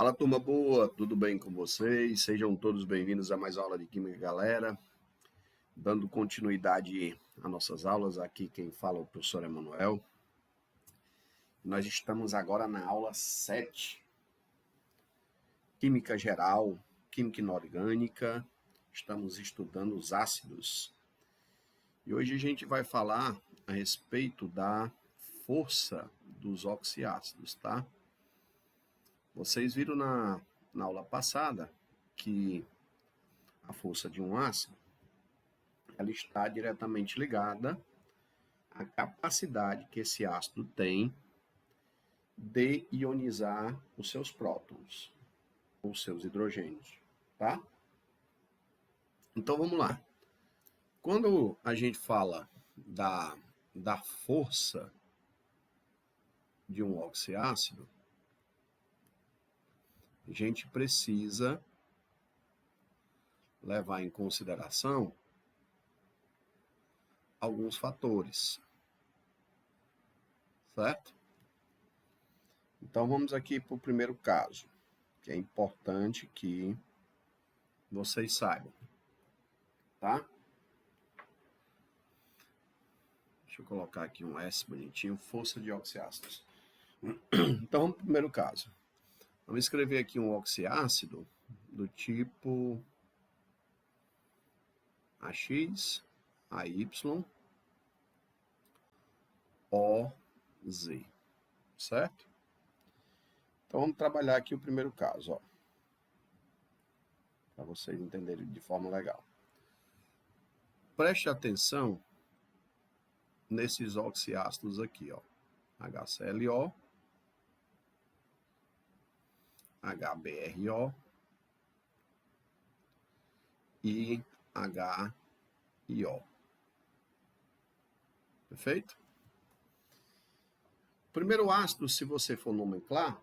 Fala, turma boa, tudo bem com vocês? Sejam todos bem-vindos a mais uma aula de Química, galera. Dando continuidade às nossas aulas, aqui quem fala é o professor Emanuel. Nós estamos agora na aula 7, Química Geral, Química Inorgânica. Estamos estudando os ácidos. E hoje a gente vai falar a respeito da força dos oxiácidos, tá? Vocês viram na aula passada que a força de um ácido ela está diretamente ligada à capacidade que esse ácido tem de ionizar os seus prótons, os seus hidrogênios, tá? Então vamos lá. Quando a gente fala da força de um oxiácido, a gente precisa levar em consideração alguns fatores, certo? Então vamos aqui para o primeiro caso, que é importante que vocês saibam, tá? Deixa eu colocar aqui um S bonitinho, força de oxiácidos. Então vamos para o primeiro caso. Vamos escrever aqui um oxiácido do tipo AX, AY, OZ, certo? Então vamos trabalhar aqui o primeiro caso, ó, para vocês entenderem de forma legal. Preste atenção nesses oxiácidos aqui, ó, HClO, HBrO e HIO. Perfeito? Primeiro ácido, se você for nomenclar,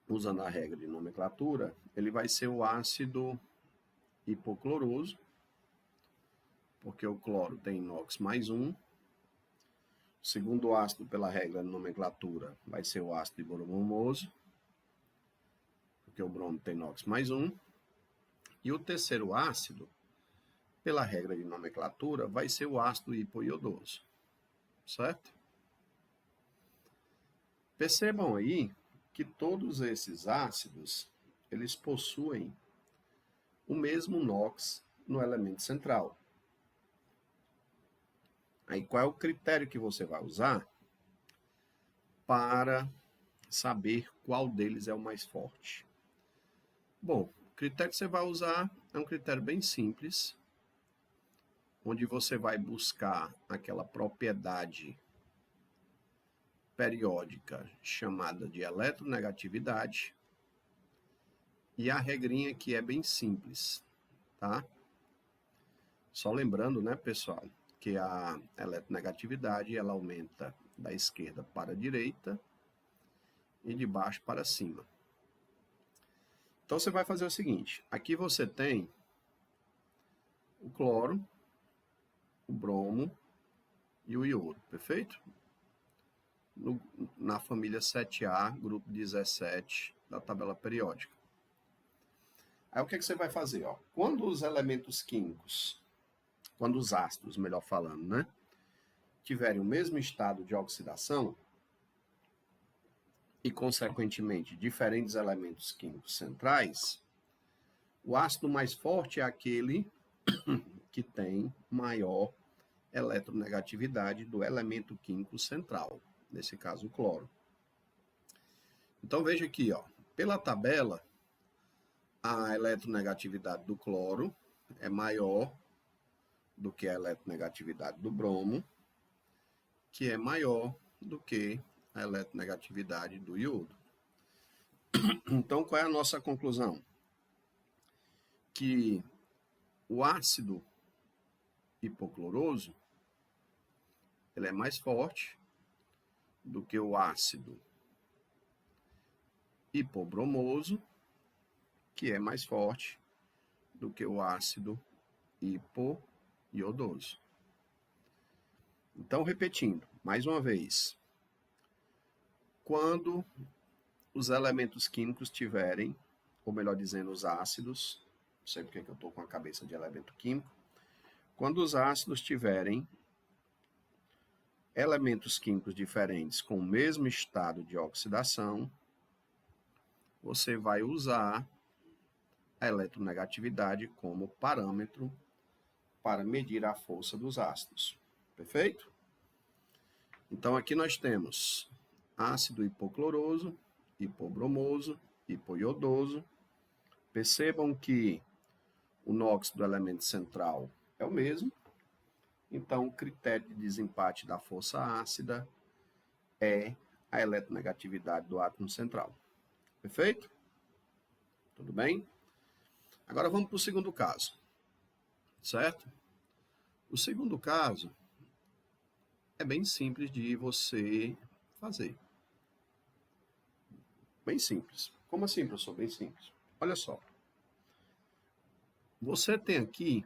usando a regra de nomenclatura, ele vai ser o ácido hipocloroso, porque o cloro tem NOx mais 1. O segundo ácido, pela regra de nomenclatura, vai ser o ácido hiboromomoso, porque o bromo tem NOx mais 1. E o terceiro ácido, pela regra de nomenclatura, vai ser o ácido hipoiodoso, certo? Percebam aí que todos esses ácidos, eles possuem o mesmo NOx no elemento central. Aí qual é o critério que você vai usar para saber qual deles é o mais forte? Bom, o critério que você vai usar é um critério bem simples, onde você vai buscar aquela propriedade periódica chamada de eletronegatividade e a regrinha que é bem simples, tá? Só lembrando, né, pessoal, que a eletronegatividade ela aumenta da esquerda para a direita e de baixo para cima. Então você vai fazer o seguinte, aqui você tem o cloro, o bromo e o iodo, perfeito? Na família 7A, grupo 17 da tabela periódica. Aí o que você vai fazer? Ó? Quando os elementos químicos, quando os ácidos, melhor falando, né, tiverem o mesmo estado de oxidação e, consequentemente, diferentes elementos químicos centrais, o ácido mais forte é aquele que tem maior eletronegatividade do elemento químico central, nesse caso o cloro. Então veja aqui, ó, pela tabela, a eletronegatividade do cloro é maior do que a eletronegatividade do bromo, que é maior do que a eletronegatividade do iodo. Então, qual é a nossa conclusão? Que o ácido hipocloroso ele é mais forte do que o ácido hipobromoso, que é mais forte do que o ácido hipoiodoso. Então, repetindo, mais uma vez, quando os elementos químicos tiverem, ou melhor dizendo, os ácidos, não sei porque eu estou com a cabeça de elemento químico, quando os ácidos tiverem elementos químicos diferentes com o mesmo estado de oxidação, você vai usar a eletronegatividade como parâmetro para medir a força dos ácidos. Perfeito? Então, aqui nós temos ácido hipocloroso, hipobromoso, hipoiodoso. Percebam que o NOx do elemento central é o mesmo. Então, o critério de desempate da força ácida é a eletronegatividade do átomo central. Perfeito? Tudo bem? Agora vamos para o segundo caso. Certo? O segundo caso é bem simples de você fazer. Bem simples. Como assim, professor? Bem simples. Olha só. Você tem aqui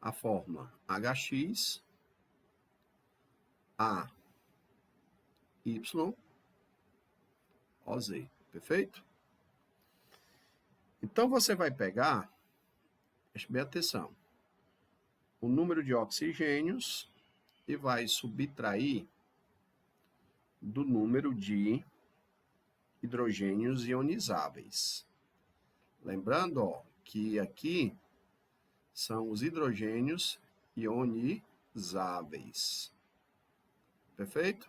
a fórmula HX, AY, OZ. Perfeito? Então, você vai pegar, preste bem atenção, o número de oxigênios e vai subtrair do número de hidrogênios ionizáveis. Lembrando, ó, que aqui são os hidrogênios ionizáveis. Perfeito?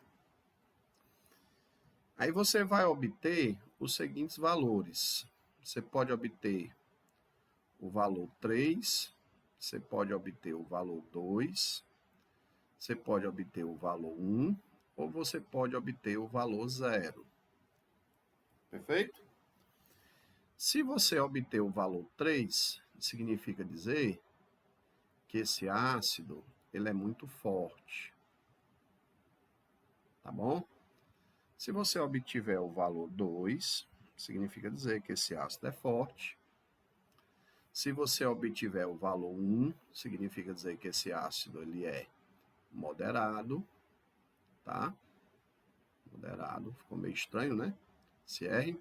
Aí você vai obter os seguintes valores. Você pode obter o valor 3, você pode obter o valor 2, você pode obter o valor 1, ou você pode obter o valor 0. Perfeito? Se você obter o valor 3, significa dizer que esse ácido ele é muito forte. Tá bom? Se você obtiver o valor 2, significa dizer que esse ácido é forte. Se você obtiver o valor 1, significa dizer que esse ácido ele é moderado, tá? Moderado, ficou meio estranho, né? Esse R.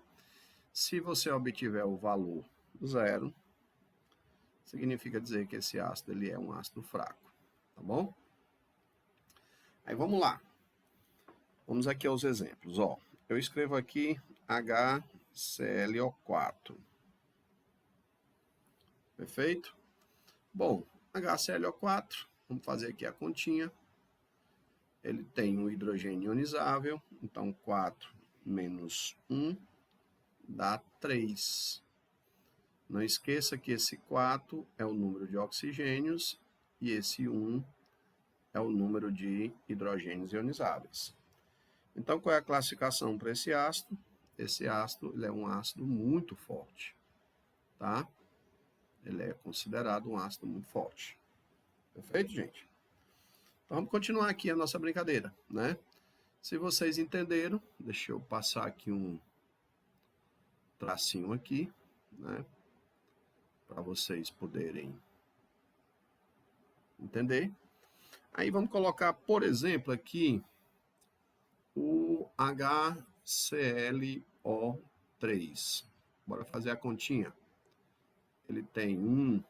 Se você obtiver o valor 0, significa dizer que esse ácido ele é um ácido fraco, tá bom? Aí vamos lá. Vamos aqui aos exemplos. Ó, eu escrevo aqui HClO4. Perfeito? Bom, HClO4, vamos fazer aqui a continha. Ele tem um hidrogênio ionizável, então 4 menos 1 dá 3. Não esqueça que esse 4 é o número de oxigênios e esse 1 é o número de hidrogênios ionizáveis. Então, qual é a classificação para esse ácido? Esse ácido ele é um ácido muito forte, tá? Ele é considerado um ácido muito forte. Perfeito, gente? Então, vamos continuar aqui a nossa brincadeira, né? Se vocês entenderam, deixa eu passar aqui um tracinho aqui, né? Para vocês poderem entender. Aí vamos colocar, por exemplo, aqui o HClO3. Bora fazer a continha. Ele tem um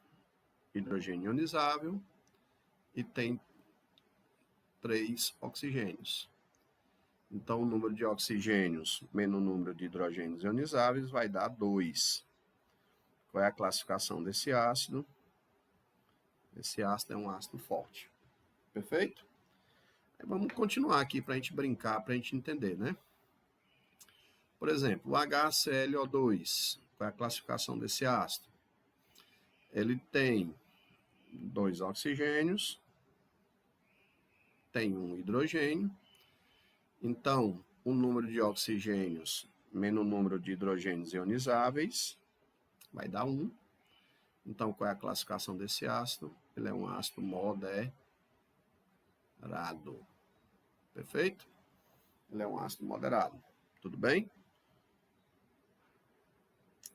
hidrogênio ionizável e tem 3 oxigênios. Então, o número de oxigênios menos o número de hidrogênios ionizáveis vai dar 2. Qual é a classificação desse ácido? Esse ácido é um ácido forte. Perfeito? Aí vamos continuar aqui para a gente brincar, para a gente entender, né? Por exemplo, o HClO2. Qual é a classificação desse ácido? Ele tem 2 oxigênios, tem um hidrogênio. Então, o número de oxigênios menos o número de hidrogênios ionizáveis vai dar 1. Então, qual é a classificação desse ácido? Ele é um ácido moderado. Perfeito? Ele é um ácido moderado. Tudo bem?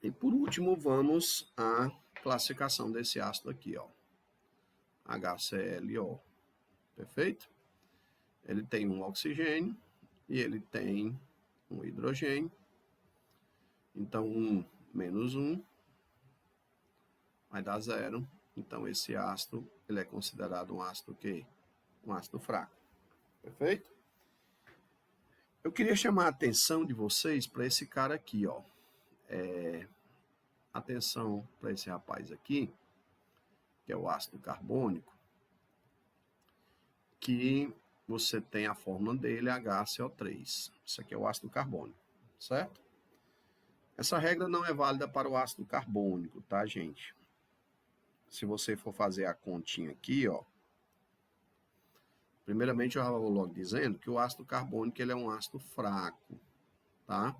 E por último, vamos à classificação desse ácido aqui, ó. HClO. Perfeito? Ele tem um oxigênio e ele tem um hidrogênio. Então, 1 menos 1 vai dar 0. Então, esse ácido ele é considerado um ácido o quê? Um ácido fraco. Perfeito? Eu queria chamar a atenção de vocês para esse cara aqui, ó. Atenção para esse rapaz aqui, que é o ácido carbônico, que você tem a fórmula dele, HCO3. Isso aqui é o ácido carbônico, certo? Essa regra não é válida para o ácido carbônico, tá, gente? Se você for fazer a continha aqui, ó, primeiramente eu já vou logo dizendo que o ácido carbônico ele é um ácido fraco, tá?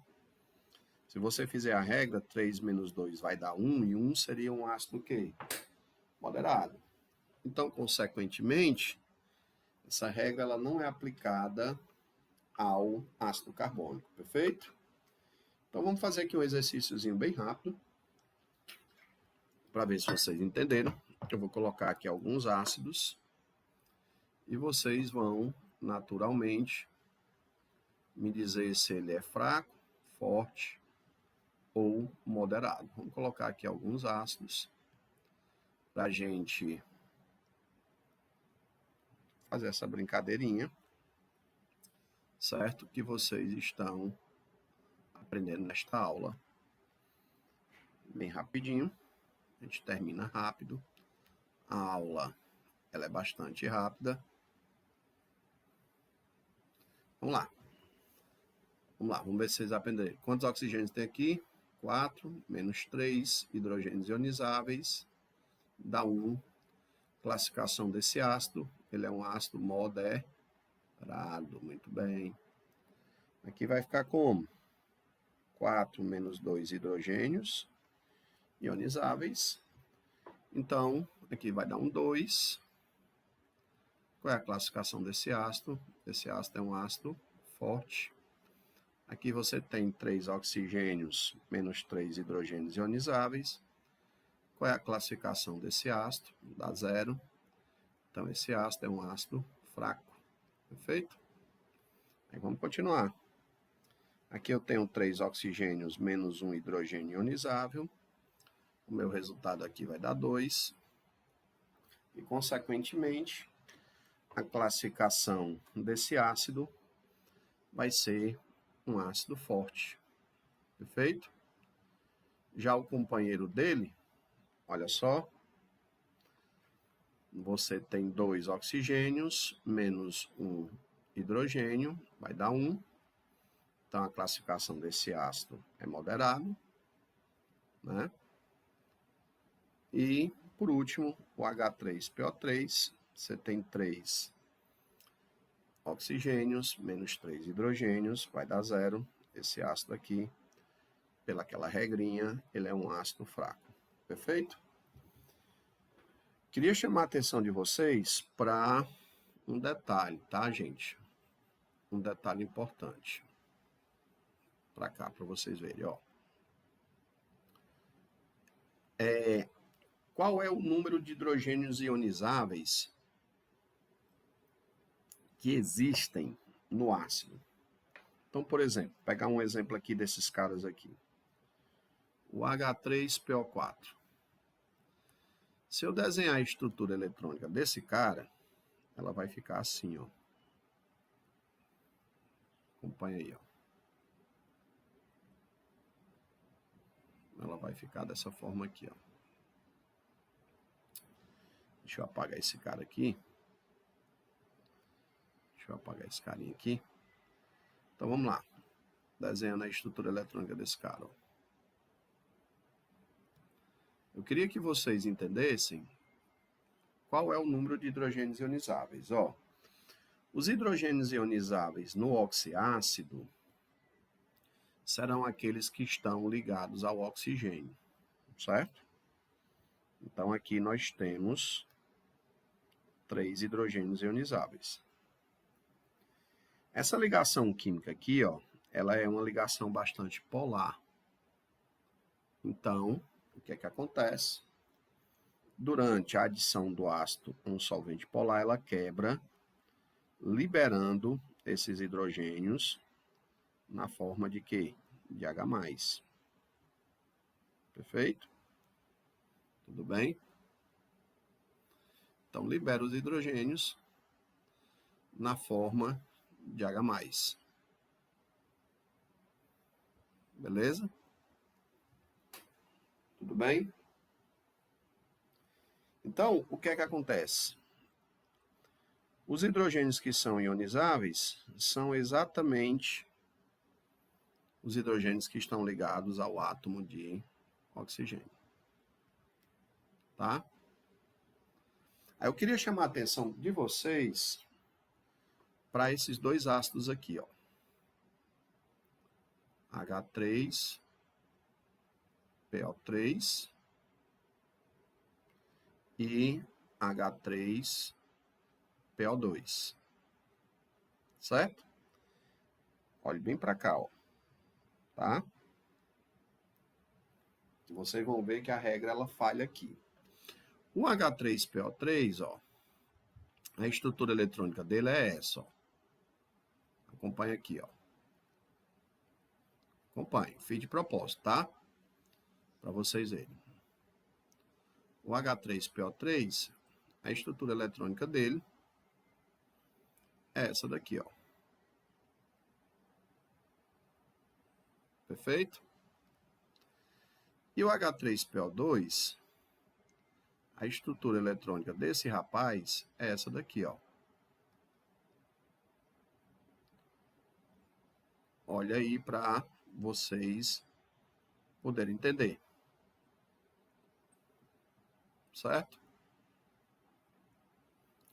Se você fizer a regra, 3 menos 2 vai dar 1, e 1 seria um ácido o quê? Moderado. Então, consequentemente, essa regra ela não é aplicada ao ácido carbônico, perfeito? Então, vamos fazer aqui um exercíciozinho bem rápido, para ver se vocês entenderam. Eu vou colocar aqui alguns ácidos, e vocês vão, naturalmente, me dizer se ele é fraco, forte ou moderado. Vamos colocar aqui alguns ácidos para a gente fazer essa brincadeirinha, certo? Que vocês estão aprendendo nesta aula. Bem rapidinho, a gente termina rápido. A aula ela é bastante rápida. Vamos lá. Vamos ver se vocês aprenderam. Quantos oxigênios tem aqui? 4 menos 3 hidrogênios ionizáveis dá 1. Classificação desse ácido, ele é um ácido moderado, muito bem. Aqui vai ficar como? 4 menos 2 hidrogênios ionizáveis. Então, aqui vai dar um 2. Qual é a classificação desse ácido? Esse ácido é um ácido forte. Aqui você tem 3 oxigênios menos 3 hidrogênios ionizáveis. Qual é a classificação desse ácido? Dá 0. Então, esse ácido é um ácido fraco. Perfeito? Aí vamos continuar. Aqui eu tenho 3 oxigênios menos 1 hidrogênio ionizável. O meu resultado aqui vai dar 2. E, consequentemente, a classificação desse ácido vai ser um ácido forte. Perfeito? Já o companheiro dele, olha só, você tem 2 oxigênios menos 1 hidrogênio, vai dar 1. Então, a classificação desse ácido é moderado, né? E, por último, o H3PO3, você tem 3 oxigênios menos 3 hidrogênios, vai dar 0. Esse ácido aqui, pelaquela regrinha, ele é um ácido fraco. Perfeito? Queria chamar a atenção de vocês para um detalhe, tá, gente? Um detalhe importante. Para cá, para vocês verem, ó. Qual é o número de hidrogênios ionizáveis que existem no ácido? Então, por exemplo, pegar um exemplo aqui desses caras aqui. O H3PO4. Se eu desenhar a estrutura eletrônica desse cara, ela vai ficar assim, ó. Acompanha aí, ó. Ela vai ficar dessa forma aqui, ó. Deixa eu apagar esse cara aqui. Deixa eu apagar esse carinha aqui. Então, vamos lá. Desenhando a estrutura eletrônica desse cara, ó. Eu queria que vocês entendessem qual é o número de hidrogênios ionizáveis. Ó, os hidrogênios ionizáveis no oxiácido serão aqueles que estão ligados ao oxigênio, certo? Então, aqui nós temos 3 hidrogênios ionizáveis. Essa ligação química aqui, ó, ela é uma ligação bastante polar. Então, o que é que acontece? Durante a adição do ácido a um solvente polar, ela quebra, liberando esses hidrogênios na forma de quê? De H+. Perfeito? Tudo bem? Então, libera os hidrogênios na forma de H+. Beleza? Tudo bem? Então, o que é que acontece? Os hidrogênios que são ionizáveis são exatamente os hidrogênios que estão ligados ao átomo de oxigênio. Tá? Aí eu queria chamar a atenção de vocês para esses dois ácidos aqui, ó. H3PO3 e H3PO2. Certo? Olhe bem para cá, ó. Tá? Vocês vão ver que a regra ela falha aqui. O H3PO3, ó, a estrutura eletrônica dele é essa, ó. Acompanha aqui, ó. Acompanhe, fiz de propósito, tá? Para vocês verem. O H3PO3, a estrutura eletrônica dele é essa daqui, ó. Perfeito? E o H3PO2, a estrutura eletrônica desse rapaz é essa daqui, ó. Olha aí para vocês poderem entender. Certo?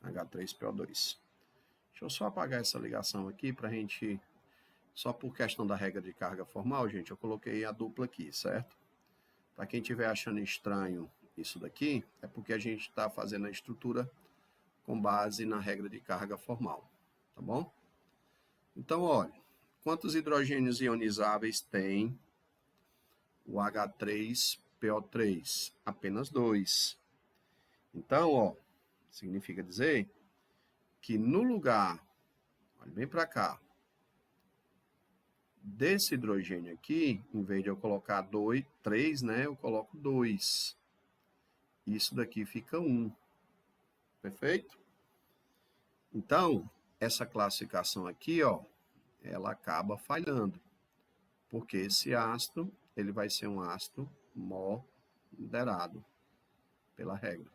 H3PO2. Deixa eu só apagar essa ligação aqui para a gente... Só por questão da regra de carga formal, gente, eu coloquei a dupla aqui, certo? Para quem estiver achando estranho isso daqui, é porque a gente está fazendo a estrutura com base na regra de carga formal, tá bom? Então, olha, quantos hidrogênios ionizáveis tem o H3PO3? Apenas 2. Então, ó, significa dizer que no lugar, olha bem para cá, desse hidrogênio aqui, em vez de eu colocar 3, né, eu coloco 2. Isso daqui fica 1. Perfeito? Então, essa classificação aqui, ó, ela acaba falhando. Porque esse ácido, ele vai ser um ácido moderado, pela regra.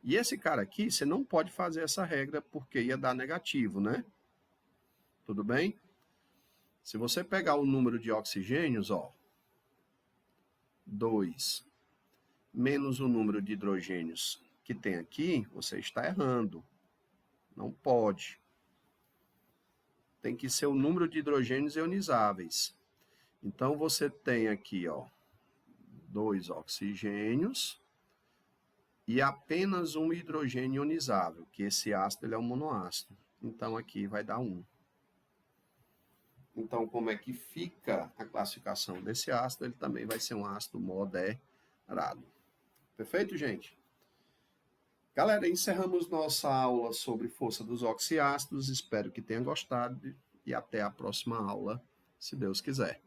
E esse cara aqui, você não pode fazer essa regra porque ia dar negativo, né? Tudo bem? Se você pegar o número de oxigênios, ó, 2, menos o número de hidrogênios que tem aqui, você está errando. Não pode. Tem que ser o número de hidrogênios ionizáveis. Então, você tem aqui, ó, 2 oxigênios e apenas um hidrogênio ionizável, que esse ácido ele é um monoácido. Então, aqui vai dar 1. Então, como é que fica a classificação desse ácido? Ele também vai ser um ácido moderado. Perfeito, gente? Galera, encerramos nossa aula sobre força dos oxiácidos. Espero que tenham gostado e até a próxima aula, se Deus quiser.